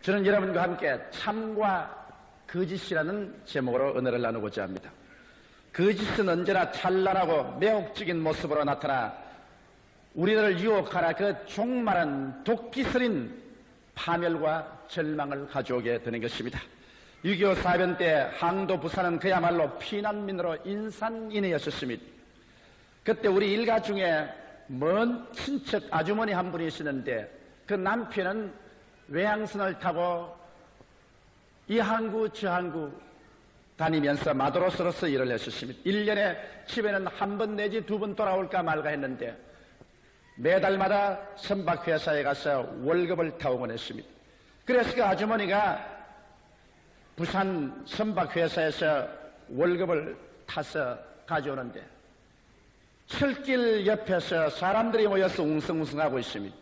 저는 여러분과 함께 참과 거짓이라는 제목으로 은혜를 나누고자 합니다. 거짓은 언제나 찬란하고 매혹적인 모습으로 나타나 우리들을 유혹하나 그 종말은 독기스린 파멸과 절망을 가져오게 되는 것입니다. 6.25 사변 때 항도 부산은 그야말로 피난민으로 인산인해였었습니다. 그때 우리 일가 중에 먼 친척 아주머니 한 분이 있었는데 그 남편은 외항선을 타고 이 항구 저 항구 다니면서 마도로스로서 일을 했었습니다. 1년에 집에는 한 번 내지 두 번 돌아올까 말까 했는데 매달마다 선박회사에 가서 월급을 타오곤 했습니다. 그래서 그 아주머니가 부산 선박회사에서 월급을 타서 가져오는데 철길 옆에서 사람들이 모여서 웅성웅성하고 있습니다.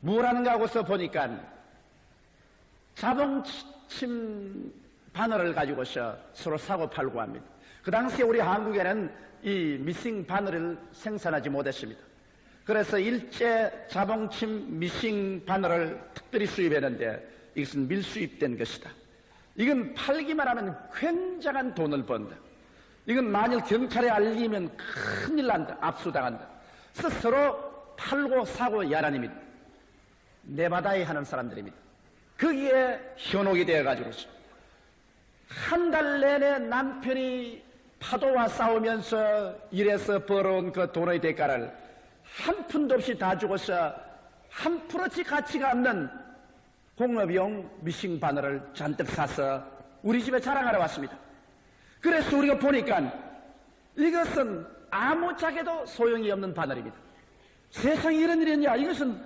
뭐라는가 하고서 보니까 자동침 바늘을 가지고서 서로 사고 팔고 합니다. 그 당시에 우리 한국에는 이 미싱 바늘을 생산하지 못했습니다. 그래서 일제 자동침 미싱 바늘을 특별히 수입했는데 이것은 밀수입된 것이다. 이건 팔기만 하면 굉장한 돈을 번다. 이건 만일 경찰에 알리면 큰일 난다. 압수당한다. 그래서 서로 팔고 사고 야란입니다. 네바다에 하는 사람들입니다. 거기에 현혹이 되어가지고 한 달 내내 남편이 파도와 싸우면서 일해서 벌어온 그 돈의 대가를 한 푼도 없이 다 주고서 한 푼어치 가치가 없는 공업용 미싱 바늘을 잔뜩 사서 우리 집에 자랑하러 왔습니다. 그래서 우리가 보니까 이것은 아무짝에도 소용이 없는 바늘입니다. 세상에 이런 일이 있냐? 이것은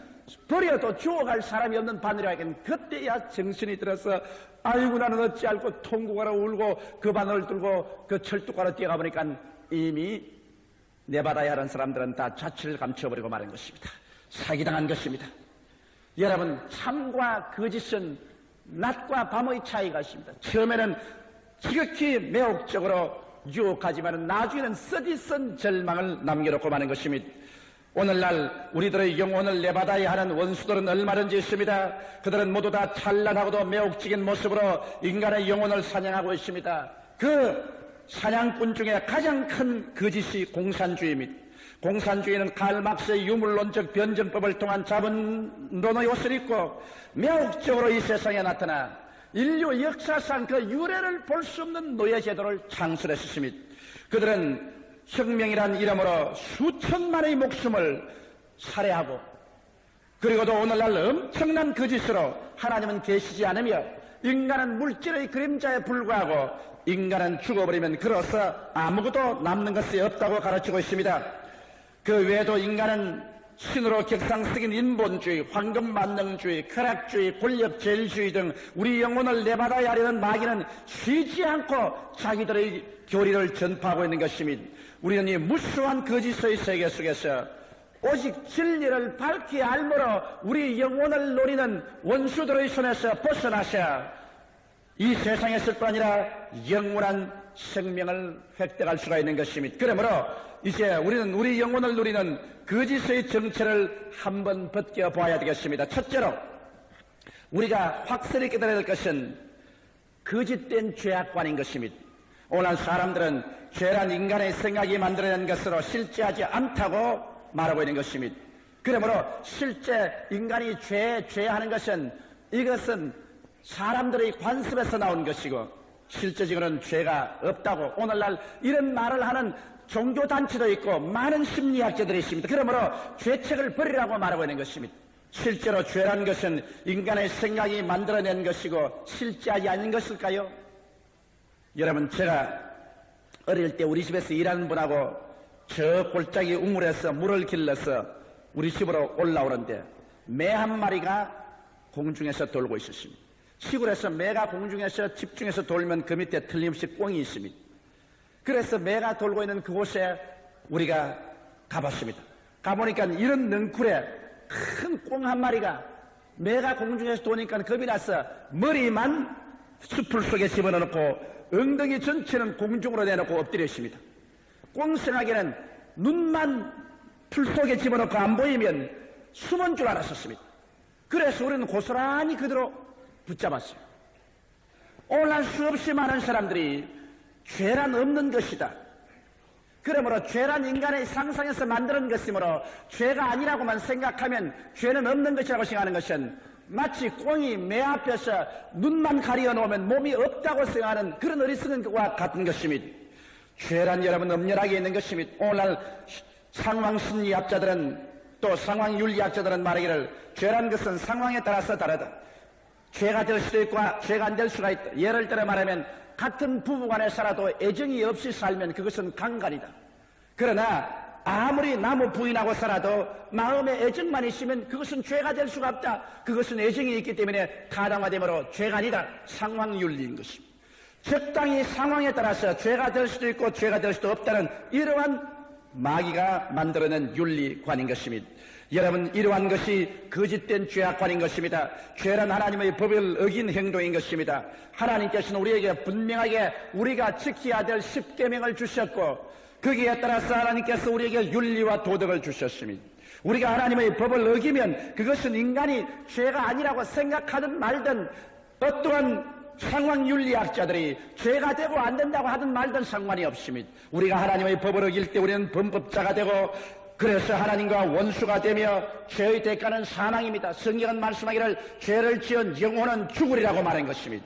버려도 주워갈 사람이 없는 바늘이라기엔 그때야 정신이 들어서 아이고 나는 어찌 알고 통곡하러 울고 그 바늘을 들고 그 철쭉가로 뛰어가 보니까 이미 내받아야 하는 사람들은 다 자취를 감춰버리고 마는 것입니다. 사기당한 것입니다. 여러분, 참과 거짓은 낮과 밤의 차이가 있습니다. 처음에는 지극히 매혹적으로 유혹하지만 나중에는 쓰디쓴 절망을 남겨놓고 마는 것입니다. 오늘날 우리들의 영혼을 내받아야 하는 원수들은 얼마든지 있습니다. 그들은 모두 다 찬란하고도 매혹적인 모습으로 인간의 영혼을 사냥하고 있습니다. 그 사냥꾼 중에 가장 큰 거짓이 공산주의입니다. 공산주의는 칼막스의 유물론적 변증법을 통한 자본론의 옷을 입고 매혹적으로 이 세상에 나타나 인류 역사상 그 유래를 볼 수 없는 노예제도를 창설했습니다. 그들은 혁명이란 이름으로 수천만의 목숨을 살해하고 그리고도 오늘날 엄청난 거짓으로 하나님은 계시지 않으며 인간은 물질의 그림자에 불과하고 인간은 죽어버리면 그로서 아무것도 남는 것이 없다고 가르치고 있습니다. 그 외에도 인간은 신으로 격상쓰긴 인본주의, 황금만능주의, 쾌락주의, 권력제일주의 등 우리 영혼을 내받아야 하려는 마귀는 쉬지 않고 자기들의 교리를 전파하고 있는 것입니다. 우리는 이 무수한 거짓의 세계 속에서 오직 진리를 밝히 알므로 우리 영혼을 노리는 원수들의 손에서 벗어나셔 이 세상에서 뿐 아니라 영원한 생명을 획득할 수가 있는 것입니다. 그러므로 이제 우리는 우리 영혼을 누리는 거짓의 정체를 한번 벗겨봐야 되겠습니다. 첫째로 우리가 확실히 깨달아야 될 것은 거짓된 죄악관인 것입니다. 오늘 사람들은 죄란 인간의 생각이 만들어낸 것으로 실제하지 않다고 말하고 있는 것입니다. 그러므로 실제 인간이 죄하는 것은 이것은 사람들의 관습에서 나온 것이고 실제적으로는 죄가 없다고 오늘날 이런 말을 하는 종교단체도 있고 많은 심리학자들이 있습니다. 그러므로 죄책을 버리라고 말하고 있는 것입니다. 실제로 죄란 것은 인간의 생각이 만들어낸 것이고 실제하지 않은 것일까요? 여러분, 제가 어릴 때 우리 집에서 일하는 분하고 저 골짜기 우물에서 물을 길러서 우리 집으로 올라오는데 매 한 마리가 공중에서 돌고 있었습니다. 시골에서 매가 공중에서 집중해서 돌면 그 밑에 틀림없이 꽁이 있습니다. 그래서 매가 돌고 있는 그곳에 우리가 가봤습니다. 가보니까 이런 넝쿨에 큰 꽁 한 마리가 매가 공중에서 도니까 겁이 나서 머리만 숲을 속에 집어넣고 엉덩이 전체는 공중으로 내놓고 엎드려 있습니다. 꽁생하게는 눈만 풀 속에 집어넣고 안 보이면 숨은 줄 알았었습니다. 그래서 우리는 고스란히 그대로 붙잡았어요. 오늘날 수없이 많은 사람들이 죄란 없는 것이다. 그러므로 죄란 인간의 상상에서 만드는 것이므로 죄가 아니라고만 생각하면 죄는 없는 것이라고 생각하는 것은 마치 꽁이 매 앞에서 눈만 가리어 놓으면 몸이 없다고 생각하는 그런 어리석은 것과 같은 것입니다. 죄란 여러분 엄연하게 있는 것입니다. 오늘날 상황심리학자들은 또 상황윤리학자들은 말하기를 죄란 것은 상황에 따라서 다르다. 죄가 될 수도 있고 죄가 안 될 수가 있다. 예를 들어 말하면 같은 부부간에 살아도 애정이 없이 살면 그것은 강간이다. 그러나 아무리 나무 부인하고 살아도 마음에 애정만 있으면 그것은 죄가 될 수가 없다. 그것은 애정이 있기 때문에 타당화되므로 죄가 아니다. 상황윤리인 것입니다. 적당히 상황에 따라서 죄가 될 수도 있고 죄가 될 수도 없다는 이러한 마귀가 만들어낸 윤리관인 것입니다. 여러분, 이러한 것이 거짓된 죄악관인 것입니다. 죄란 하나님의 법을 어긴 행동인 것입니다. 하나님께서는 우리에게 분명하게 우리가 지켜야 될 10계명을 주셨고 거기에 따라서 하나님께서 우리에게 윤리와 도덕을 주셨습니다. 우리가 하나님의 법을 어기면 그것은 인간이 죄가 아니라고 생각하든 말든 어떠한 상황윤리학자들이 죄가 되고 안 된다고 하든 말든 상관이 없습니다. 우리가 하나님의 법을 어길 때 우리는 범법자가 되고 그래서 하나님과 원수가 되며 죄의 대가는 사망입니다. 성경은 말씀하기를 죄를 지은 영혼은 죽으리라고 말한 것입니다.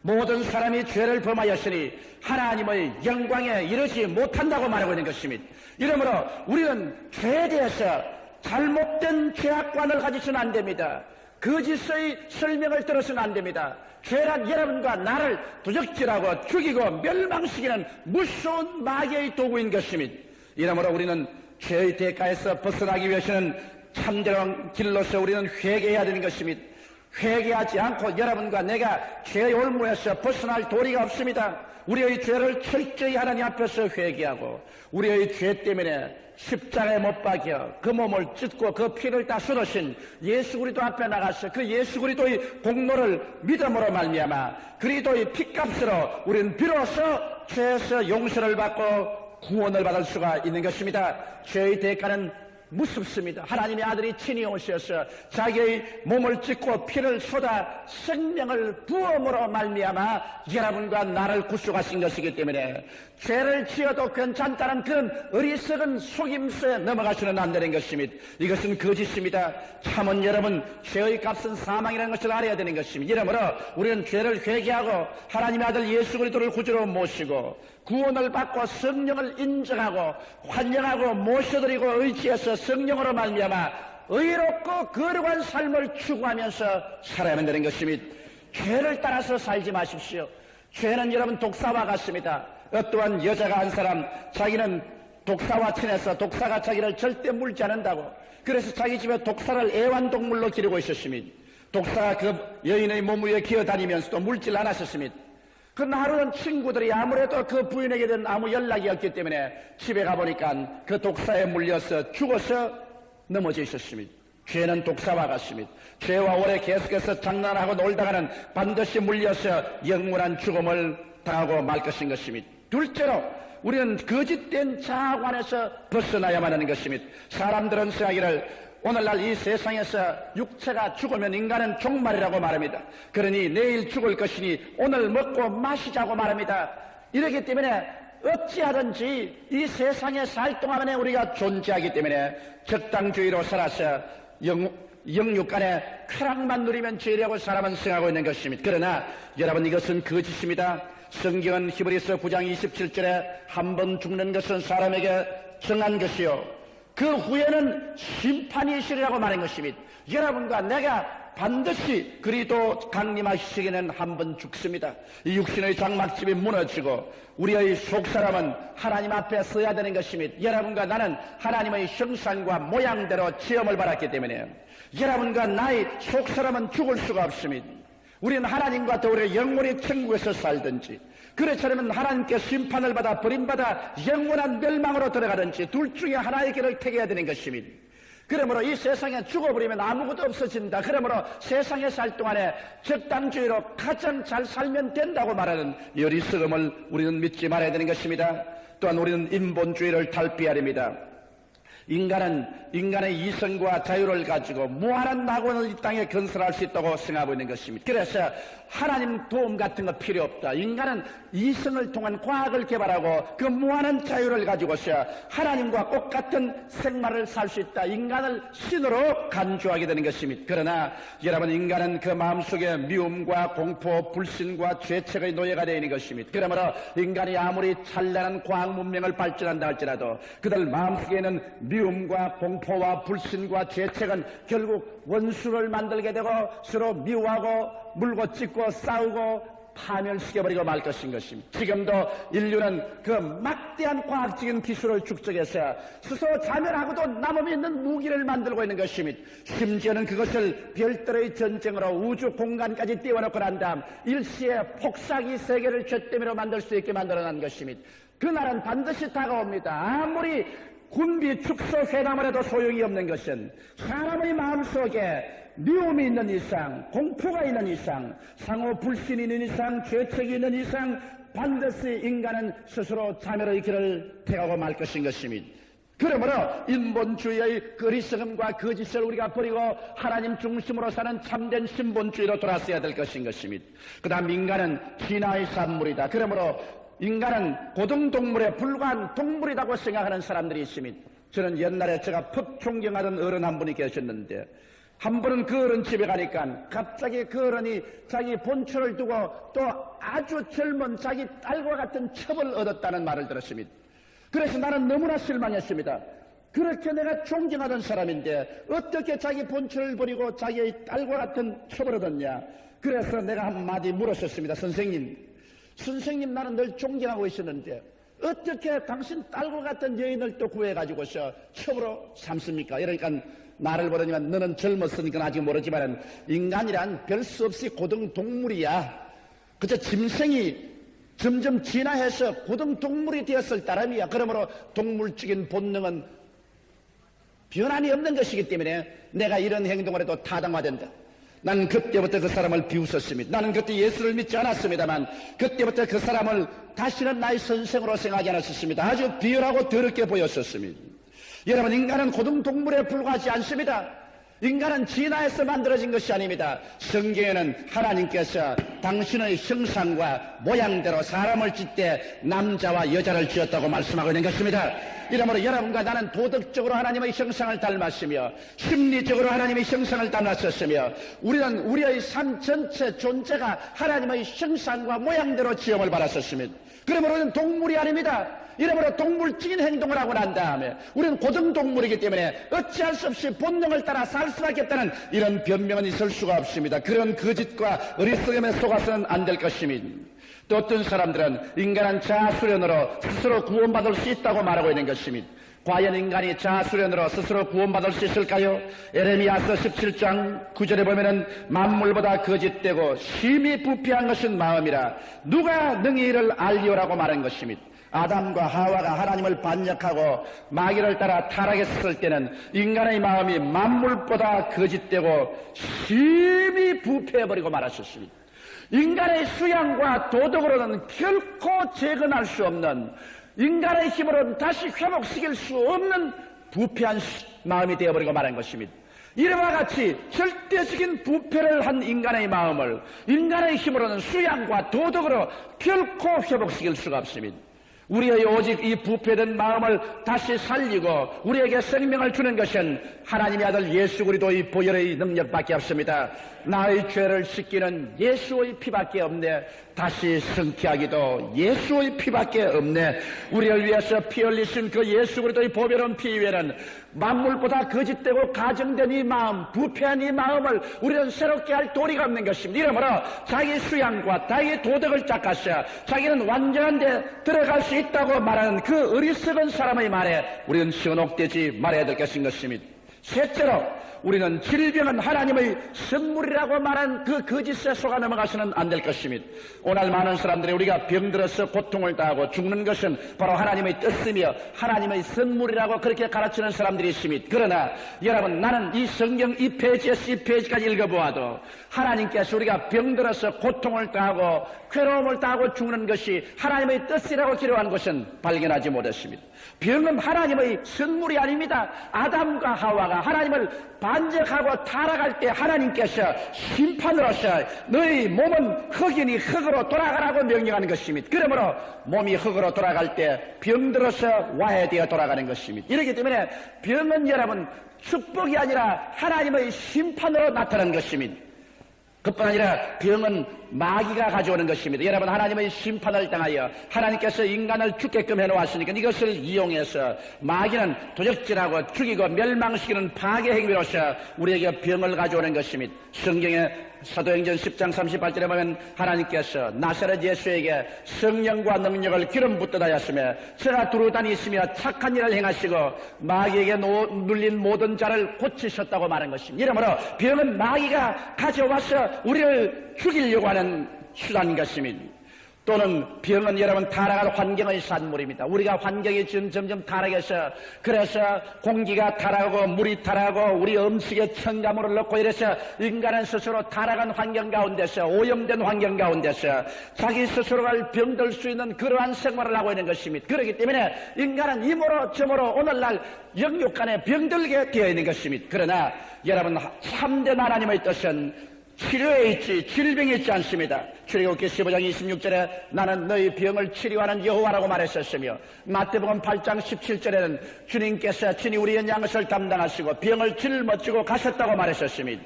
모든 사람이 죄를 범하였으니 하나님의 영광에 이르지 못한다고 말하고 있는 것입니다. 이러므로 우리는 죄에 대해서 잘못된 죄악관을 가지서는 안 됩니다. 거짓의 설명을 들어서는 안 됩니다. 죄란 여러분과 나를 도적질하고 죽이고 멸망시키는 무서운 마귀의 도구인 것입니다. 이러므로 우리는 죄의 대가에서 벗어나기 위해서는 참되는 길로서 우리는 회개해야 되는 것입니다. 회개하지 않고 여러분과 내가 죄의 올무에서 벗어날 도리가 없습니다. 우리의 죄를 철저히 하나님 앞에서 회개하고 우리의 죄 때문에 십자가에 못 박여 그 몸을 찢고 그 피를 다 쏟으신 예수 그리스도 앞에 나가서 그 예수 그리스도의 공로를 믿음으로 말미암아 그리스도의 피값으로 우리는 비로소 죄에서 용서를 받고 구원을 받을 수가 있는 것입니다. 죄의 대가는 무섭습니다. 하나님의 아들이 친히 오셔서 자기의 몸을 찢고 피를 쏟아 생명을 부음으로 말미암아 여러분과 나를 구속하신 것이기 때문에 죄를 지어도 괜찮다는 그런 어리석은 속임수에 넘어가서는 안 되는 것입니다. 이것은 거짓입니다. 참은 여러분, 죄의 값은 사망이라는 것을 알아야 되는 것입니다. 이러므로 우리는 죄를 회개하고 하나님의 아들 예수 그리스도를 구주로 모시고 구원을 받고 성령을 인정하고 환영하고 모셔드리고 의지해서 성령으로 말미암아 의롭고 거룩한 삶을 추구하면서 살아야만 되는 것입니다. 죄를 따라서 살지 마십시오. 죄는 여러분 독사와 같습니다. 어떠한 여자가 한 사람 자기는 독사와 친해서 독사가 자기를 절대 물지 않는다고 그래서 자기 집에 독사를 애완동물로 기르고 있었습니다. 독사가 그 여인의 몸 위에 기어다니면서도 물질 않았었습니다. 그 하루는 친구들이 아무래도 그 부인에게 된 아무 연락이 없기 때문에 집에 가보니까 그 독사에 물려서 죽어서 넘어져 있었습니다. 죄는 독사와 같습니다. 죄와 오래 계속해서 장난하고 놀다가는 반드시 물려서 영원한 죽음을 당하고 말 것인 것입니다. 둘째로 우리는 거짓된 자아관에서 벗어나야만 하는 것입니다. 사람들은 생각하기를 오늘날 이 세상에서 육체가 죽으면 인간은 종말이라고 말합니다. 그러니 내일 죽을 것이니 오늘 먹고 마시자고 말합니다. 이러기 때문에 어찌하든지 이 세상에 살 동안에 우리가 존재하기 때문에 적당주의로 살아서 영육간에 쾌락만 누리면 죄라고 사람은 생각하고 있는 것입니다. 그러나 여러분 이것은 거짓입니다. 성경은 히브리서 9장 27절에 한 번 죽는 것은 사람에게 정한 것이요 그 후에는 심판이 있으리라고 말한 것입니다. 여러분과 내가 반드시 그리도 강림하실 시기에는 한 번 죽습니다. 이 육신의 장막집이 무너지고 우리의 속사람은 하나님 앞에 서야 되는 것입니다. 여러분과 나는 하나님의 형상과 모양대로 지음을 받았기 때문에 여러분과 나의 속사람은 죽을 수가 없습니다. 우리는 하나님과 더불어 영원히 천국에서 살든지 그렇지 않으면 하나님께 심판을 받아 버림받아 영원한 멸망으로 들어가든지 둘 중에 하나의 길을 택해야 되는 것입니다. 그러므로 이 세상에 죽어버리면 아무것도 없어진다. 그러므로 세상에 살 동안에 적당주의로 가장 잘 살면 된다고 말하는 이 어리석음을 우리는 믿지 말아야 되는 것입니다. 또한 우리는 인본주의를 탈피하렵니다. 인간은 인간의 이성과 자유를 가지고 무한한 낙원을 이 땅에 건설할 수 있다고 생각하고 있는 것입니다. 그래서 하나님 도움 같은 거 필요 없다. 인간은 이성을 통한 과학을 개발하고 그 무한한 자유를 가지고서 하나님과 똑같은 생활을 살 수 있다. 인간을 신으로 간주하게 되는 것입니다. 그러나 여러분, 인간은 그 마음속에 미움과 공포, 불신과 죄책의 노예가 되어 있는 것입니다. 그러므로 인간이 아무리 찬란한 과학 문명을 발전한다 할지라도 그들 마음속에는 미움과 공포와 불신과 죄책은 결국 원수를 만들게 되고 서로 미워하고 물고 찢고 싸우고 파멸시켜버리고 말 것인 것입니다. 지금도 인류는 그 막대한 과학적인 기술을 축적해서 스스로 자멸하고도 남음이 있는 무기를 만들고 있는 것입니다. 심지어는 그것을 별도의 전쟁으로 우주 공간까지 띄워놓고 난 다음 일시에 폭삭이 세계를 쇳대미로 만들 수 있게 만들어낸 것입니다. 그날은 반드시 다가옵니다. 아무리 군비 축소 회담을 해도 소용이 없는 것은 사람의 마음속에 미움이 있는 이상, 공포가 있는 이상, 상호 불신이 있는 이상, 죄책이 있는 이상 반드시 인간은 스스로 자멸의 길을 택하고 말 것인 것입니다. 그러므로 인본주의의 어리석음과 거짓을 우리가 버리고 하나님 중심으로 사는 참된 신본주의로 돌아서야 될 것인 것입니다. 그 다음 인간은 진화의 산물이다. 그러므로 인간은 고등동물에 불과한 동물이라고 생각하는 사람들이 있습니다. 저는 옛날에 제가 퍽 존경하던 어른 한 분이 계셨는데 한 번은 그 어른 집에 가니까 갑자기 그 어른이 자기 본초를 두고 또 아주 젊은 자기 딸과 같은 첩을 얻었다는 말을 들었습니다. 그래서 나는 너무나 실망했습니다. 그렇게 내가 존경하던 사람인데 어떻게 자기 본초를 버리고 자기의 딸과 같은 첩을 얻었냐. 그래서 내가 한마디 물었었습니다. 선생님 나는 늘 존경하고 있었는데 어떻게 당신 딸과 같은 여인을 또 구해가지고서 첩으로 삼습니까? 이러니까 나를 보더니만 너는 젊었으니까 아직 모르지만 인간이란 별 수 없이 고등동물이야. 그저 짐승이 점점 진화해서 고등동물이 되었을 따름이야. 그러므로 동물적인 본능은 변함이 없는 것이기 때문에 내가 이런 행동을 해도 타당화된다. 나는 그때부터 그 사람을 비웃었습니다. 나는 그때 예수를 믿지 않았습니다만 그때부터 그 사람을 다시는 나의 선생으로 생각하지 않았었습니다. 아주 비열하고 더럽게 보였었습니다. 여러분, 인간은 고등동물에 불과하지 않습니다. 인간은 진화해서 만들어진 것이 아닙니다. 성경에는 하나님께서 당신의 형상과 모양대로 사람을 짓되 남자와 여자를 지었다고 말씀하고 있는 것입니다. 이러므로 여러분과 나는 도덕적으로 하나님의 형상을 닮았으며 심리적으로 하나님의 형상을 닮았었으며 우리는 우리의 삶 전체 존재가 하나님의 형상과 모양대로 지음을 받았었습니다. 그러므로 우리는 동물이 아닙니다. 이러므로 동물적인 행동을 하고 난 다음에 우리는 고등동물이기 때문에 어찌할 수 없이 본능을 따라 살 수밖에 없다는 이런 변명은 있을 수가 없습니다. 그런 거짓과 어리석음에 속아서는 안 될 것입니다. 또 어떤 사람들은 인간은 자아수련으로 스스로 구원받을 수 있다고 말하고 있는 것입니다. 과연 인간이 자아수련으로 스스로 구원받을 수 있을까요? 에레미야서 17장 9절에 보면은 만물보다 거짓되고 심히 부패한 것은 마음이라 누가 능히 이를 알리오라고 말한 것입니다. 아담과 하와가 하나님을 반역하고 마귀를 따라 타락했을 때는 인간의 마음이 만물보다 거짓되고 심히 부패해버리고 말았었습니다. 인간의 수양과 도덕으로는 결코 재건할 수 없는, 인간의 힘으로는 다시 회복시킬 수 없는 부패한 마음이 되어버리고 말한 것입니다. 이와 같이 절대적인 부패를 한 인간의 마음을 인간의 힘으로는 수양과 도덕으로 결코 회복시킬 수가 없습니다. 우리의 오직 이 부패된 마음을 다시 살리고 우리에게 생명을 주는 것은 하나님의 아들 예수 그리스도의 보혈의 능력밖에 없습니다. 나의 죄를 씻기는 예수의 피밖에 없네. 다시 성취하기도 예수의 피밖에 없네. 우리를 위해서 피 흘리신 그 예수 그리스도의 보배로운 피 위에는 만물보다 거짓되고 가정된 이 마음, 부패한 이 마음을 우리는 새롭게 할 도리가 없는 것입니다. 이러므로 자기 수양과 자기 도덕을 닦아서 자기는 완전한 데 들어갈 수 있다고 말하는 그 어리석은 사람의 말에 우리는 현혹되지 말아야 될 것인 것입니다. 셋째로 우리는 질병은 하나님의 선물이라고 말한 그 거짓에 속아 넘어가서는 안 될 것입니다. 오늘 많은 사람들이 우리가 병들어서 고통을 당하고 죽는 것은 바로 하나님의 뜻이며 하나님의 선물이라고 그렇게 가르치는 사람들이 있습니다. 그러나 여러분, 나는 이 성경 이 페이지에서 이 페이지까지 읽어보아도 하나님께서 우리가 병들어서 고통을 당하고 괴로움을 당하고 죽는 것이 하나님의 뜻이라고 기록한 것은 발견하지 못했습니다. 병은 하나님의 선물이 아닙니다. 아담과 하와가 하나님을 반역하고 타락할 때 하나님께서 심판으로서 너희 몸은 흙이니 흙으로 돌아가라고 명령하는 것입니다. 그러므로 몸이 흙으로 돌아갈 때 병들어서 와해되어 돌아가는 것입니다. 이렇기 때문에 병은 여러분 축복이 아니라 하나님의 심판으로 나타나는 것입니다. 그뿐 아니라 병은 마귀가 가져오는 것입니다. 여러분, 하나님의 심판을 당하여 하나님께서 인간을 죽게끔 해놓았으니까 이것을 이용해서 마귀는 도적질하고 죽이고 멸망시키는 파괴 행위로서 우리에게 병을 가져오는 것입니다. 성경에 사도행전 10장 38절에 보면 하나님께서 나사렛 예수에게 성령과 능력을 기름 붓듯 하였으며 저가 두루 다니시며 착한 일을 행하시고 마귀에게 눌린 모든 자를 고치셨다고 말한 것입니다. 이러므로 병은 마귀가 가져와서 우리를 죽이려고 하는 수단인 것입니다. 또는 병은 여러분 타락할 환경의 산물입니다. 우리가 환경이 점점 타락해서 그래서 공기가 타락하고 물이 타락하고 우리 음식에 첨가물을 넣고 이래서 인간은 스스로 타락한 환경 가운데서 오염된 환경 가운데서 자기 스스로가 병들 수 있는 그러한 생활을 하고 있는 것입니다. 그렇기 때문에 인간은 이모로 저모로 오늘날 영육간에 병들게 되어 있는 것입니다. 그러나 여러분, 참된 하나님의 뜻은 치료에 있지 질병에 있지 않습니다. 출애굽기 15장 26절에 나는 너희 병을 치료하는 여호와라고 말했었으며 마태복음 8장 17절에는 주님께서 친히 우리의 양것을 담당하시고 병을 짊어지고 가셨다고 말했었습니다.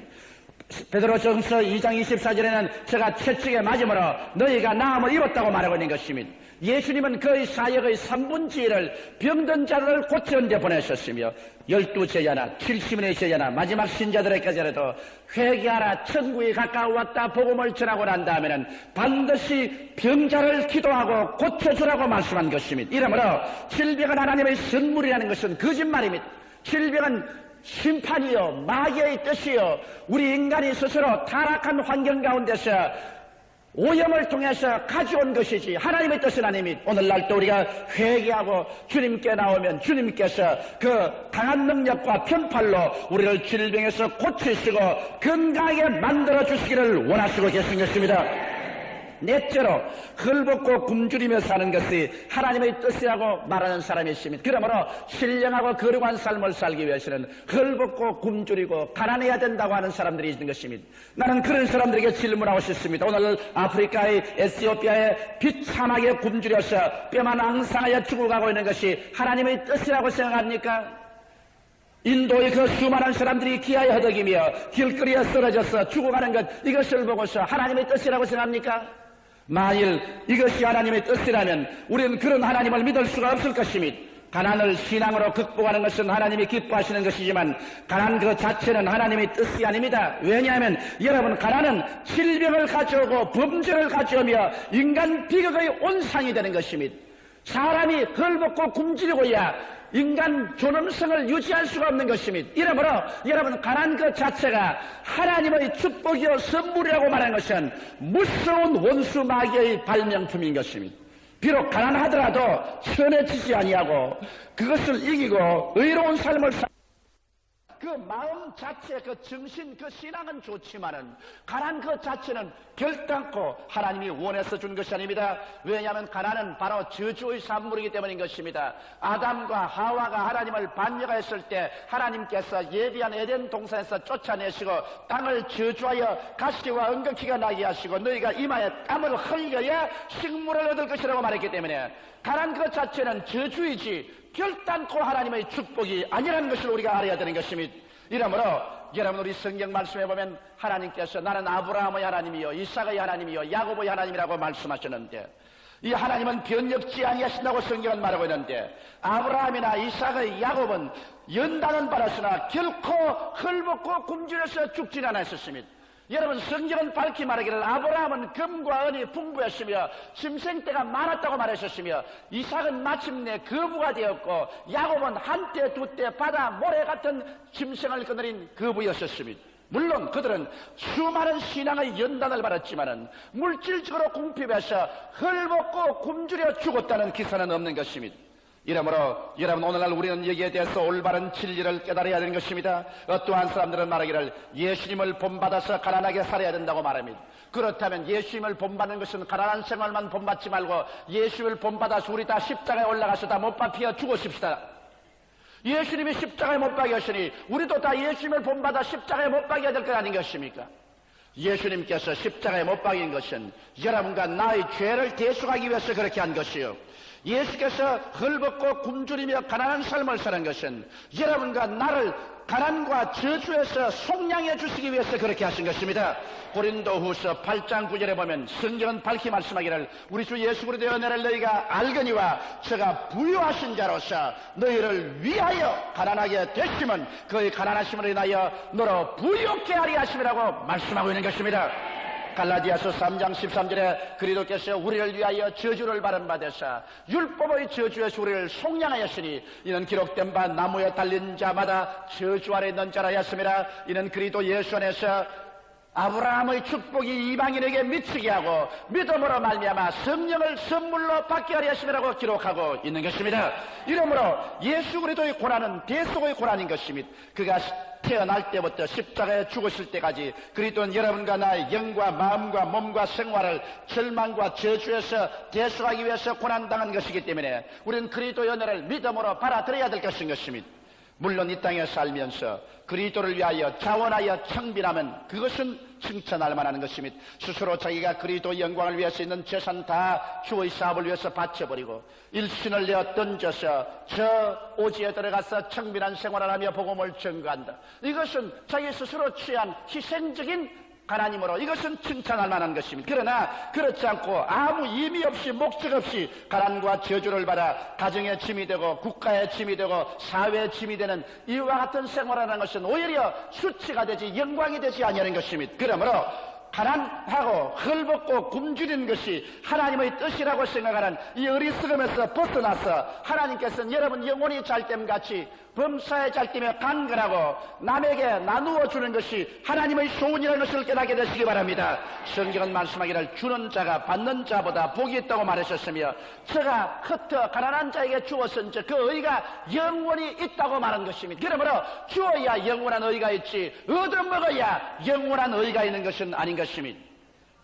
베드로전서 2장 24절에는 제가 채찍에 맞음으로 너희가 나음을 입었다고 말하고 있는 것입니다. 예수님은 그의 사역의 3분의 1을 병든 자를 고치는 데 보내셨으며 12제자나 70인의 제자나 마지막 신자들에게라도 회개하라 천국이 가까워왔다 복음을 전하고 난 다음에는 반드시 병자를 기도하고 고쳐주라고 말씀한 것입니다. 이러므로 질병은 하나님의 선물이라는 것은 거짓말입니다. 질병은 심판이요 마귀의 뜻이요 우리 인간이 스스로 타락한 환경 가운데서 오염을 통해서 가져온 것이지 하나님의 뜻은 아닙니다. 오늘날도 우리가 회개하고 주님께 나오면 주님께서 그 강한 능력과 편팔로 우리를 질병에서 고치시고 건강하게 만들어 주시기를 원하시고 계신 것입니다. 넷째로 헐벗고 굶주리며 사는 것이 하나님의 뜻이라고 말하는 사람이 있습니다. 그러므로 신령하고 거룩한 삶을 살기 위해서는 헐벗고 굶주리고 가난해야 된다고 하는 사람들이 있는 것입니다. 나는 그런 사람들에게 질문하고 싶습니다. 오늘 아프리카의 에티오피아의 비참하게 굶주려서 뼈만 앙상하여 죽어가고 있는 것이 하나님의 뜻이라고 생각합니까? 인도의 그 수많은 사람들이 기아에 허덕이며 길거리에 쓰러져서 죽어가는 것, 이것을 보고서 하나님의 뜻이라고 생각합니까? 만일 이것이 하나님의 뜻이라면 우리는 그런 하나님을 믿을 수가 없을 것입니다. 가난을 신앙으로 극복하는 것은 하나님이 기뻐하시는 것이지만 가난 그 자체는 하나님의 뜻이 아닙니다. 왜냐하면 여러분, 가난은 질병을 가져오고 범죄를 가져오며 인간 비극의 온상이 되는 것입니다. 사람이 헐벗고 굶주리고야 인간 존엄성을 유지할 수가 없는 것입니다. 이러므로 여러분, 가난 그 자체가 하나님의 축복이요 선물이라고 말하는 것은 무서운 원수 마귀의 발명품인 것입니다. 비록 가난하더라도 천해지지 아니하고 그것을 이기고 의로운 삶을 그 마음 자체, 그 정신, 그 신앙은 좋지만은 가난 그 자체는 결단코 하나님이 원해서 준 것이 아닙니다. 왜냐하면 가난은 바로 저주의 산물이기 때문인 것입니다. 아담과 하와가 하나님을 반역하였을 때 하나님께서 예비한 에덴 동산에서 쫓아내시고 땅을 저주하여 가시와 엉겅퀴가 나게 하시고 너희가 이마에 땀을 흘려야 식물을 얻을 것이라고 말했기 때문에 가난 그 자체는 저주이지 결단코 하나님의 축복이 아니라는 것을 우리가 알아야 되는 것입니다. 이러므로 여러분, 우리 성경 말씀해 보면 하나님께서 나는 아브라함의 하나님이요 이삭의 하나님이요 야곱의 하나님이라고 말씀하셨는데 이 하나님은 변혁지 아니하신다고 성경은 말하고 있는데 아브라함이나 이삭의 야곱은 연단은 받았으나 결코 헐벗고 굶주려서 죽지는 않았었습니다. 여러분, 성경은 밝히 말하기를 아브라함은 금과 은이 풍부했으며 짐승 때가 많았다고 말하셨으며 이삭은 마침내 거부가 되었고 야곱은 한때 두때 바다 모래 같은 짐승을 거느린 거부였었습니다. 물론 그들은 수많은 신앙의 연단을 받았지만은 물질적으로 궁핍해서 헐벗고 굶주려 죽었다는 기사는 없는 것입니다. 이러므로 여러분, 오늘날 우리는 여기에 대해서 올바른 진리를 깨달아야 되는 것입니다. 어떠한 사람들은 말하기를 예수님을 본받아서 가난하게 살아야 된다고 말합니다. 그렇다면 예수님을 본받는 것은 가난한 생활만 본받지 말고 예수님을 본받아서 우리 다 십자가에 올라가서 다 못 박혀 죽으십시다. 예수님이 십자가에 못 박였으니 우리도 다 예수님을 본받아 십자가에 못 박여야 될 것 아닌 것입니까? 예수님께서 십자가에 못 박인 것은 여러분과 나의 죄를 대속하기 위해서 그렇게 한 것이요, 예수께서 헐벗고 굶주리며 가난한 삶을 사는 것은 여러분과 나를 가난과 저주에서 속량해 주시기 위해서 그렇게 하신 것입니다. 고린도후서 8장 9절에 보면 성경은 밝히 말씀하기를 우리 주 예수 그리스도의 은혜를 너희가 알거니와 저가 부유하신 자로서 너희를 위하여 가난하게 되심은 그의 가난하심을 인하여 너로 부유케 하리 하심이라고 말씀하고 있는 것입니다. 갈라디아서 3장 13절에 그리스도께서 우리를 위하여 저주를 받은 바 되사 율법의 저주에서 우리를 속량하였으니 이는 기록된 바 나무에 달린 자마다 저주 아래 있는 자라 하였습니다. 이는 그리스도 예수 안에서 아브라함의 축복이 이방인에게 미치게 하고 믿음으로 말미암아 성령을 선물로 받게 하려 하심이라고 기록하고 있는 것입니다. 이러므로 예수 그리스도의 고난은 대속의 고난인 것입니다. 그가 태어날 때부터 십자가에 죽으실 때까지 그리스도는 여러분과 나의 영과 마음과 몸과 생활을 절망과 저주에서 대속하기 위해서 고난당한 것이기 때문에 우리는 그리스도의 은혜를 믿음으로 받아들여야 될 것인 것입니다. 물론 이 땅에 살면서 그리스도를 위하여 자원하여 청빈하면 그것은 칭찬할 만한 것입니다. 스스로 자기가 그리스도 영광을 위해서 있는 재산 다 주의 사업을 위해서 바쳐버리고 일신을 내어 던져서 저 오지에 들어가서 청빈한 생활을 하며 복음을 전거한다. 이것은 자기 스스로 취한 희생적인 하나님으로 이것은 칭찬할 만한 것입니다. 그러나 그렇지 않고 아무 의미 없이 목적 없이 가난과 저주를 받아 가정의 짐이 되고 국가의 짐이 되고 사회의 짐이 되는 이와 같은 생활하는 것은 오히려 수치가 되지 영광이 되지 아니하는 것입니다. 그러므로 가난하고 헐벗고 굶주리는 것이 하나님의 뜻이라고 생각하는 이 어리석음에서 벗어나서 하나님께서는 여러분 영혼이 잘됨같이 범사에 잘됨에 강건하고 남에게 나누어 주는 것이 하나님의 소원이라는 것을 깨닫게 되시기 바랍니다. 성경은 말씀하기를 주는 자가 받는 자보다 복이 있다고 말하셨으며 저가 흩어 가난한 자에게 주었은즉 그 의가 영원히 있다고 말한 것입니다. 그러므로 주어야 영원한 의가 있지 얻어먹어야 영원한 의가 있는 것은 아닌 것입니다.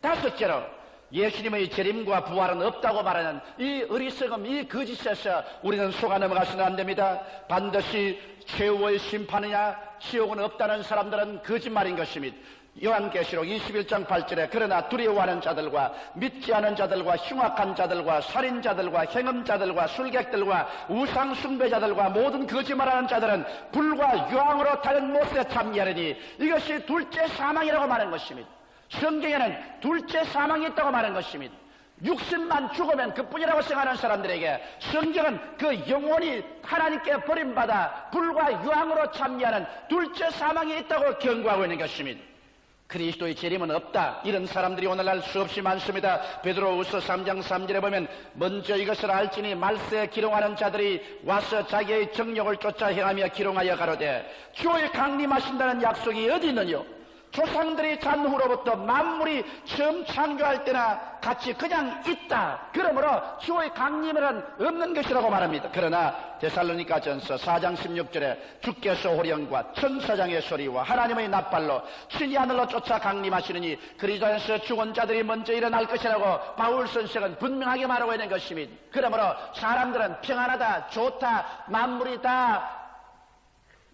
다섯째로 예수님의 재림과 부활은 없다고 말하는 이 어리석음, 이 거짓에서 우리는 속아 넘어가서는 안 됩니다. 반드시 최후의 심판이냐 지옥은 없다는 사람들은 거짓말인 것입니다. 요한계시록 21장 8절에 그러나 두려워하는 자들과 믿지 않은 자들과 흉악한 자들과 살인자들과 행음자들과 술객들과 우상 숭배자들과 모든 거짓말하는 자들은 불과 유황으로 타는 못에 참여하리니 이것이 둘째 사망이라고 말하는 것입니다. 성경에는 둘째 사망이 있다고 말한 것입니다. 육신만 죽으면 그뿐이라고 생각하는 사람들에게 성경은 그 영혼이 하나님께 버림받아 불과 유황으로 참여하는 둘째 사망이 있다고 경고하고 있는 것입니다. 그리스도의 재림은 없다. 이런 사람들이 오늘날 수없이 많습니다. 베드로후서 3장 3절에 보면 먼저 이것을 알지니 말세에 기롱하는 자들이 와서 자기의 정욕을 쫓아 행하며 기롱하여 가로되 주의 강림하신다는 약속이 어디 있느뇨? 조상들이 잔후로부터 만물이 처음 창조할 때나 같이 그냥 있다. 그러므로 주의 강림이란 없는 것이라고 말합니다. 그러나 데살로니가전서 4장 16절에 주께서 호령과 천사장의 소리와 하나님의 납발로 신이 하늘로 쫓아 강림하시느니 그리스도 안에서 죽은 자들이 먼저 일어날 것이라고 바울 선생은 분명하게 말하고 있는 것입니다. 그러므로 사람들은 평안하다, 좋다, 만물이 다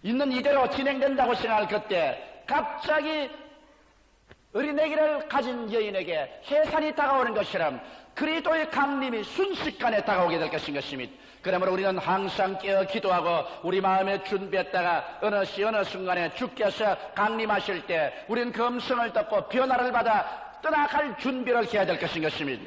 있는 이대로 진행된다고 생각할 그때 갑자기 어린애기를 가진 여인에게 해산이 다가오는 것처럼 그리스도의 강림이 순식간에 다가오게 될 것입니다. 그러므로 우리는 항상 깨어 기도하고 우리 마음에 준비했다가 어느 순간에 주께서 강림하실 때 우리는 검성을 덮고 변화를 받아 떠나갈 준비를 해야 될 것입니다.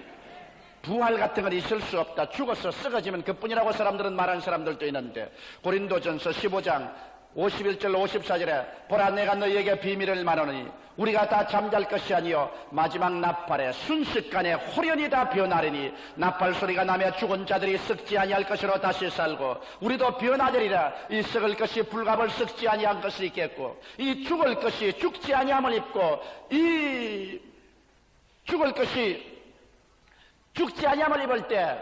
부활 같은 건 있을 수 없다. 죽어서 썩어지면 그뿐이라고 사람들은 말하는 사람들도 있는데 고린도전서 15장 51절 54절에 보라 내가 너희에게 비밀을 말하노니 우리가 다 잠잘 것이 아니요 마지막 나팔에 순식간에 호련히 다 변하리니 나팔 소리가 나며 죽은 자들이 썩지 아니할 것으로 다시 살고 우리도 변하되리라. 이 썩을 것이 불갑을 썩지 아니한 것이 있겠고 이 죽을 것이 죽지 아니함을 입고 이 죽을 것이 죽지 아니함을 입을 때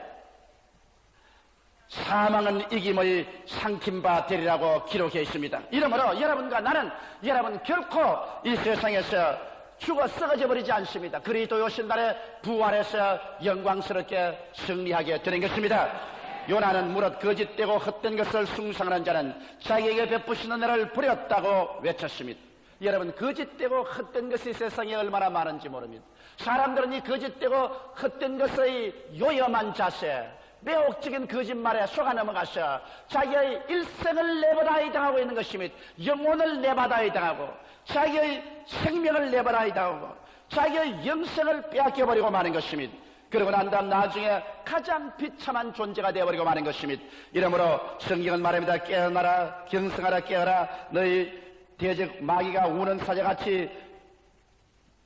사망은 이김의 상팀바 되리라고 기록해 있습니다. 이러므로 여러분과 나는 여러분 결코 이 세상에서 죽어 썩어져 버리지 않습니다. 그리스도 오신 날에 부활해서 영광스럽게 승리하게 되는 것입니다. 요나는 무릇 거짓되고 헛된 것을 숭상하는 자는 자기에게 베푸시는 은혜를 버렸다고 외쳤습니다. 여러분 거짓되고 헛된 것이 세상에 얼마나 많은지 모릅니다. 사람들은 이 거짓되고 헛된 것의 요염한 자세 매혹적인 거짓말에 속아 넘어가서 자기의 일생을 내버려야 당하고 있는 것입니다. 영혼을 내받아야 당하고 자기의 생명을 내버려야 당하고 자기의 영생을 빼앗겨버리고 마는 것입니다. 그러고 난 다음 나중에 가장 비참한 존재가 되어버리고 마는 것입니다. 이러므로 성경은 말합니다. 깨어나라 경성하라 깨어라 너희 대적 마귀가 우는 사자같이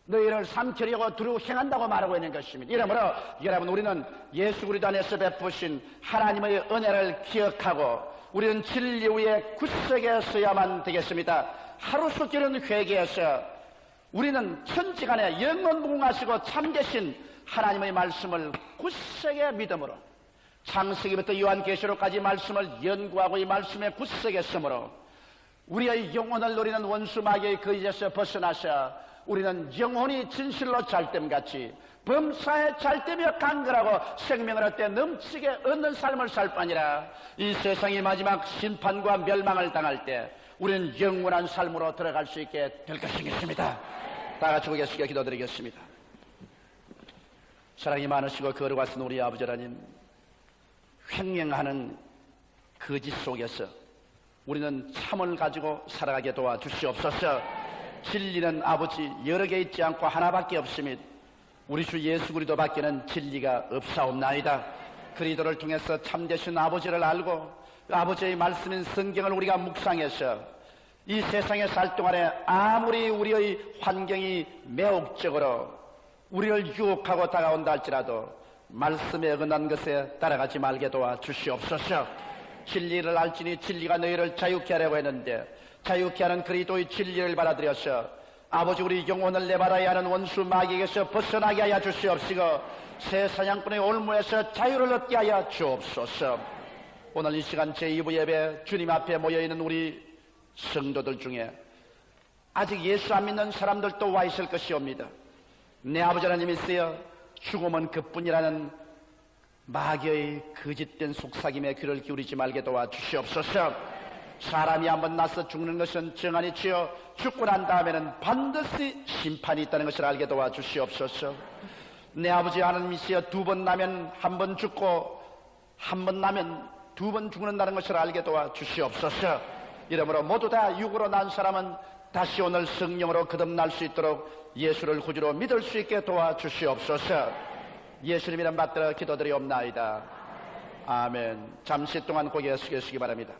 너희를 삼키려고 두루 행한다고 말하고 있는 것입니다. 이러므로 여러분 우리는 예수 그리스도 안에서 베푸신 하나님의 은혜를 기억하고 우리는 진리 위에 굳세게 서야만 되겠습니다. 하루속기는 회개해서 우리는 천지간에 영원무궁하시고 참되신 하나님의 말씀을 굳세게 믿음으로 창세기부터 요한계시록까지 말씀을 연구하고 이 말씀에 굳세게 섬으로 우리의 영혼을 노리는 원수 마귀의 거짓에서 벗어나서 우리는 영혼이 진실로 잘됨같이 범사에 잘되며 강건하고 생명을 얻되 넘치게 얻는 삶을 살 뿐 아니라 이 세상의 마지막 심판과 멸망을 당할 때 우리는 영원한 삶으로 들어갈 수 있게 될 것이겠습니다. 다 같이 고개숙여 기도드리겠습니다. 사랑이 많으시고 거룩하신 우리 아버지 하나님, 횡령하는 거짓 속에서 우리는 참을 가지고 살아가게 도와주시옵소서. 진리는 아버지 여러 개 있지 않고 하나밖에 없습니다. 우리 주 예수 그리스도밖에는 진리가 없사옵나이다. 그리스도를 통해서 참되신 아버지를 알고 아버지의 말씀인 성경을 우리가 묵상해서 이 세상에 살 동안에 아무리 우리의 환경이 매혹적으로 우리를 유혹하고 다가온다 할지라도 말씀에 어긋난 것에 따라가지 말게 도와주시옵소서. 진리를 알지니 진리가 너희를 자유케 하려고 했는데 자유케 하는 그리스도의 진리를 받아들여서 아버지 우리 영혼을 내받아야 하는 원수 마귀에게서 벗어나게 하여 주시옵시고 새 사냥꾼의 올무에서 자유를 얻게 하여 주옵소서. 오늘 이 시간 제2부 예배 주님 앞에 모여있는 우리 성도들 중에 아직 예수 안 믿는 사람들도 와 있을 것이옵니다. 내 아버지 하나님 있어요. 죽음은 그뿐이라는 마귀의 거짓된 속삭임에 귀를 기울이지 말게 도와주시옵소서. 사람이 한번 나서 죽는 것은 정한이지요 죽고 난 다음에는 반드시 심판이 있다는 것을 알게 도와주시옵소서. 내 아버지 하나님이시여 두 번 나면 한 번 죽고 한 번 나면 두 번 죽는다는 것을 알게 도와주시옵소서. 이러므로 모두 다 육으로 난 사람은 다시 오늘 성령으로 거듭날 수 있도록 예수를 구주로 믿을 수 있게 도와주시옵소서. 예수님 이름 받들어 기도드리옵나이다. 아멘. 잠시 동안 고개 숙이시기 바랍니다.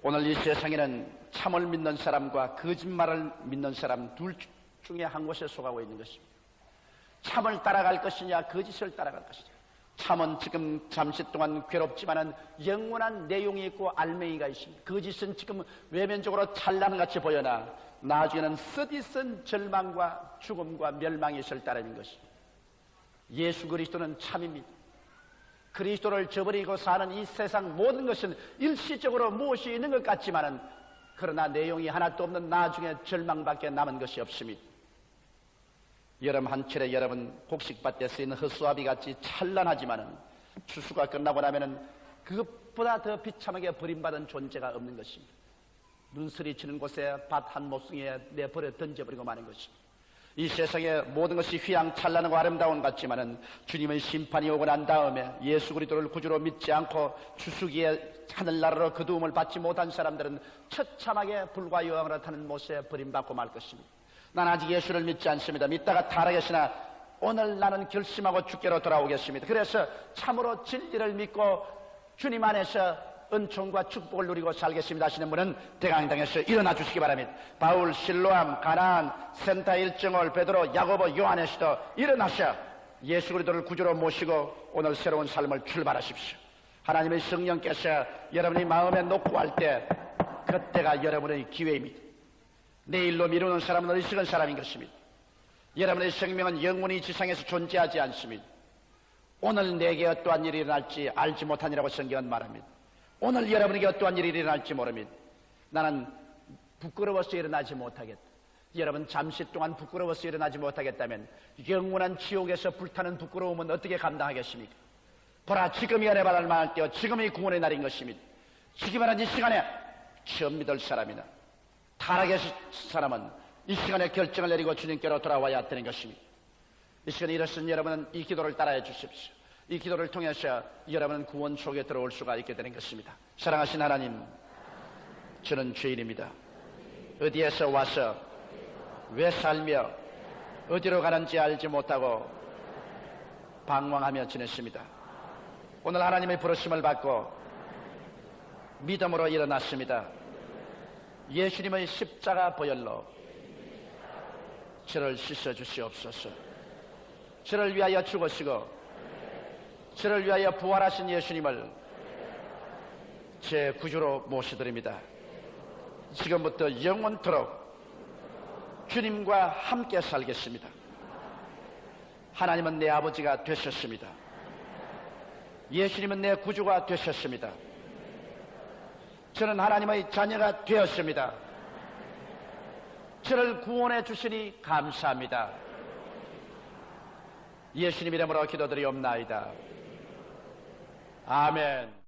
오늘 이 세상에는 참을 믿는 사람과 거짓말을 믿는 사람 둘 중에 한 곳에 속하고 있는 것입니다. 참을 따라갈 것이냐 거짓을 따라갈 것이냐. 참은 지금 잠시 동안 괴롭지만은 영원한 내용이 있고 알맹이가 있습니다. 거짓은 지금 외면적으로 찬란같이 보여나 나중에는 쓰디쓴 절망과 죽음과 멸망이 있을 따름인 것입니다. 예수 그리스도는 참입니다. 그리스도를 저버리고 사는 이 세상 모든 것은 일시적으로 무엇이 있는 것 같지만은 그러나 내용이 하나도 없는 나중에 절망밖에 남은 것이 없습니다. 여름 한철에 여러분 곡식밭에 쓰이는 허수아비 같이 찬란하지만은 추수가 끝나고 나면은 그것보다 더 비참하게 버림받은 존재가 없는 것입니다. 눈설이 치는 곳에 밭 한 모퉁이에 내버려 던져버리고 마는 것입니다. 이 세상의 모든 것이 휘황찬란하고 아름다운 것 같지만은 주님의 심판이 오고 난 다음에 예수 그리스도를 구주로 믿지 않고 추수기에 하늘나라로 거두음을 받지 못한 사람들은 처참하게 불과 여왕으로 타는 못에 버림받고 말 것입니다. 난 아직 예수를 믿지 않습니다. 믿다가 타락했으나 오늘 나는 결심하고 주께로 돌아오겠습니다. 그래서 참으로 진리를 믿고 주님 안에서 은총과 축복을 누리고 살겠습니다 하시는 분은 대강당에서 일어나 주시기 바랍니다. 바울, 실로암, 가나안, 센타 일정홀, 베드로, 야고보, 요한에서도 일어나셔 예수 그리스도를 구주로 모시고 오늘 새로운 삶을 출발하십시오. 하나님의 성령께서 여러분이 마음에 놓고 할 때 그때가 여러분의 기회입니다. 내일로 미루는 사람은 어리석은 사람인 것입니다. 여러분의 생명은 영원히 지상에서 존재하지 않습니다. 오늘 내게 어떠한 일이 일어날지 알지 못하니라고 성경은 말합니다. 오늘 여러분에게 어떠한 일이 일어날지 모릅니다. 나는 부끄러워서 일어나지 못하겠다. 여러분 잠시 동안 부끄러워서 일어나지 못하겠다면 영원한 지옥에서 불타는 부끄러움은 어떻게 감당하겠습니까? 보라, 지금이 은혜 받을 만할 때요, 지금이 구원의 날인 것입니다. 지금이란 이 시간에 처음 믿을 사람이나 타락의 사람은 이 시간에 결정을 내리고 주님께로 돌아와야 되는 것입니다. 이 시간에 일어선 여러분은 이 기도를 따라해 주십시오. 이 기도를 통해서 여러분은 구원 속에 들어올 수가 있게 되는 것입니다. 사랑하신 하나님, 저는 죄인입니다. 어디에서 와서 왜 살며 어디로 가는지 알지 못하고 방황하며 지냈습니다. 오늘 하나님의 부르심을 받고 믿음으로 일어났습니다. 예수님의 십자가 보혈로 저를 씻어 주시옵소서. 저를 위하여 죽으시고 저를 위하여 부활하신 예수님을 제 구주로 모시드립니다. 지금부터 영원토록 주님과 함께 살겠습니다. 하나님은 내 아버지가 되셨습니다. 예수님은 내 구주가 되셨습니다. 저는 하나님의 자녀가 되었습니다. 저를 구원해 주시니 감사합니다. 예수님 이름으로 기도드리옵나이다. 아멘.